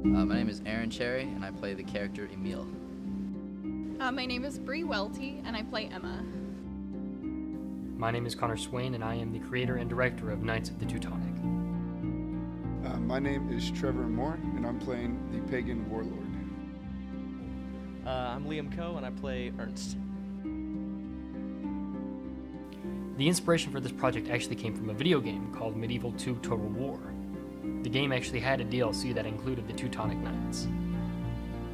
My name is Aaron Cherry, and I play the character Emil. My name is Bree Welty, and I play Emma. My name is Connor Swain, and I am the creator and director of Knights of the Teutonic. My name is Trevor Moore, and I'm playing the Pagan Warlord. I'm Liam Coe, and I play Ernst. The inspiration for this project actually came from a video game called Medieval 2 Total War. The game actually had a DLC that included the Teutonic Knights.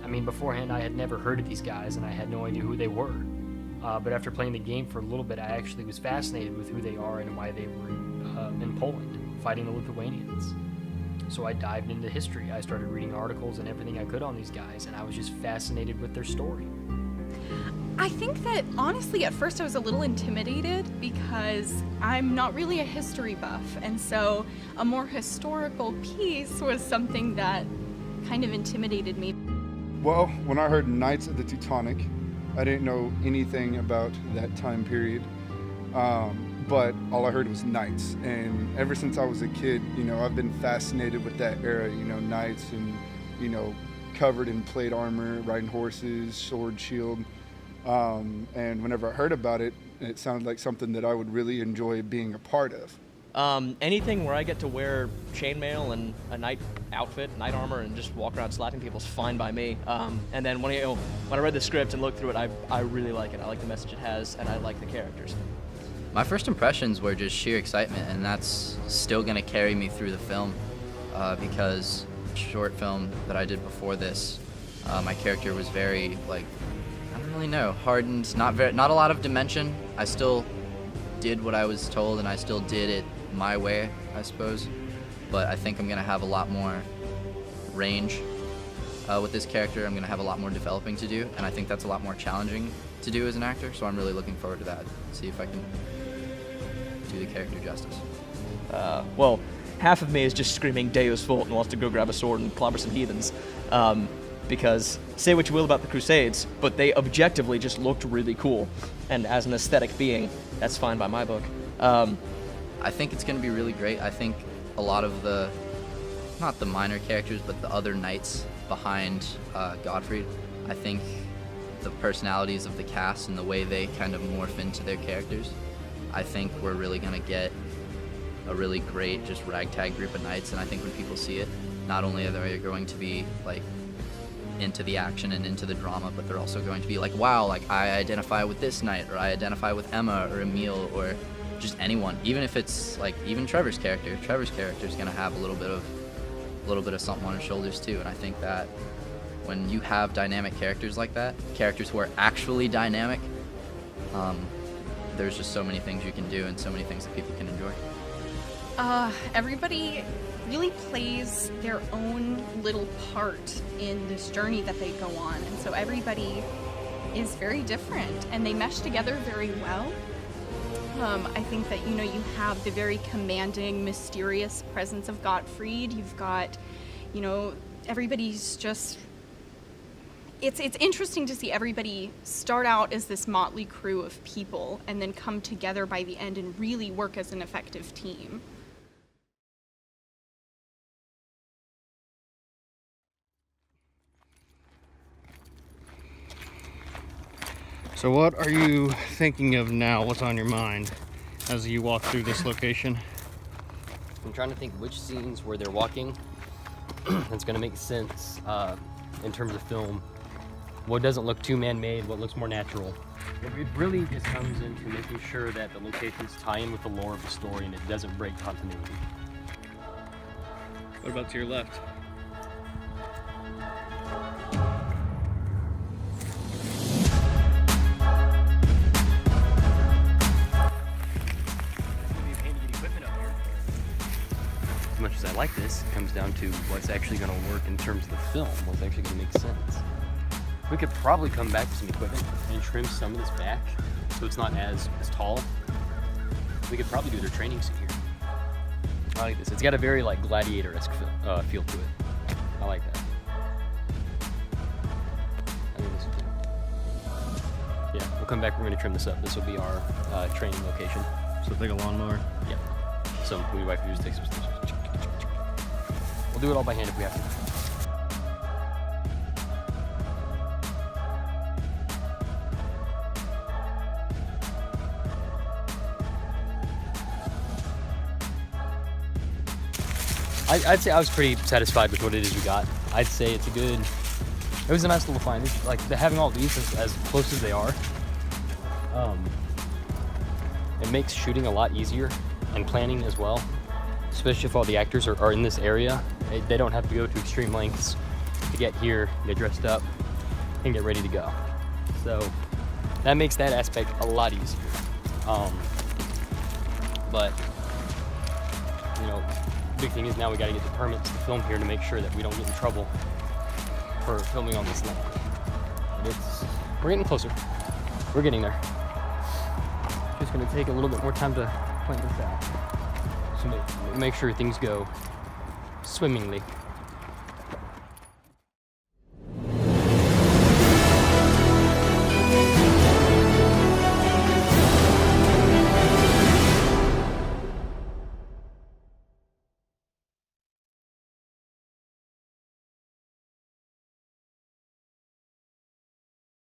I mean, beforehand I had never heard of these guys and I had no idea who they were. But after playing the game for a little bit, I actually was fascinated with who they are and why they were in Poland, fighting the Lithuanians. So I dived into history. I started reading articles and everything I could on these guys, and I was just fascinated with their story. I think that, honestly, at first I was a little intimidated because I'm not really a history buff, and so a more historical piece was something that kind of intimidated me. Well, when I heard Knights of the Teutonic, I didn't know anything about that time period, but all I heard was knights. And ever since I was a kid, I've been fascinated with that era, knights and, covered in plate armor, riding horses, sword, shield. And whenever I heard about it, it sounded like something that I would really enjoy being a part of. Anything where I get to wear chainmail and a knight outfit, knight armor, and just walk around slapping people is fine by me. And then when I read the script and looked through it, I really like it. I like the message it has, and I like the characters. My first impressions were just sheer excitement, and that's still going to carry me through the film because short film that I did before this, my character was very, I don't really know, hardened, not a lot of dimension. I still did what I was told, and I still did it my way, I suppose. But I think I'm going to have a lot more range with this character. I'm going to have a lot more developing to do, and I think that's a lot more challenging to do as an actor, so I'm really looking forward to that, see if I can do the character justice. Well, half of me is just screaming Deus Vult and wants to go grab a sword and clobber some heathens. Because say what you will about the Crusades, but they objectively just looked really cool. And as an aesthetic being, that's fine by my book. I think it's going to be really great. I think a lot of not the minor characters, but the other knights behind Gottfried, I think the personalities of the cast and the way they kind of morph into their characters, I think we're really going to get a really great just ragtag group of knights. And I think when people see it, not only are they going to be into the action and into the drama, but they're also going to be wow, I identify with this knight, or I identify with Emma or Emil, or just anyone. Even if it's even Trevor's character is going to have a little bit of something on his shoulders too. And I think that when you have dynamic characters like that, characters who are actually dynamic, there's just so many things you can do and so many things that people can enjoy. Everybody really plays their own little part in this journey that they go on, and so everybody is very different and they mesh together very well. I think that you have the very commanding, mysterious presence of Gottfried. You've got, everybody's just, it's interesting to see everybody start out as this motley crew of people and then come together by the end and really work as an effective team. So what are you thinking of now? What's on your mind as you walk through this location? I'm trying to think which scenes where they're walking that's going to make sense in terms of film. What doesn't look too man-made, what looks more natural. It really just comes into making sure that the locations tie in with the lore of the story and it doesn't break continuity. What about to your left? As much as I like this, it comes down to what's actually going to work in terms of the film, what's actually going to make sense. We could probably come back with some equipment and trim some of this back so it's not as tall. We could probably do their training scene here. I like this. It's got a very gladiator-esque feel to it. I like that. I think this is good. Yeah, we'll come back. We're going to trim this up. This will be our training location. So it's like a lawnmower? Yep. So my wife usually takes some. We'll do it all by hand if we have to. I'd say I was pretty satisfied with what it is we got. I'd say it was a nice little find. It's like having all these as close as they are, it makes shooting a lot easier and planning as well, especially if all the actors are in this area. They don't have to go to extreme lengths to get here, get dressed up, and get ready to go. So that makes that aspect a lot easier. But you know, big thing is now we got to get the permits to film here to make sure that we don't get in trouble for filming on this land. But we're getting closer. We're getting there. Just gonna take a little bit more time to plan this out. So make sure things go swimmingly.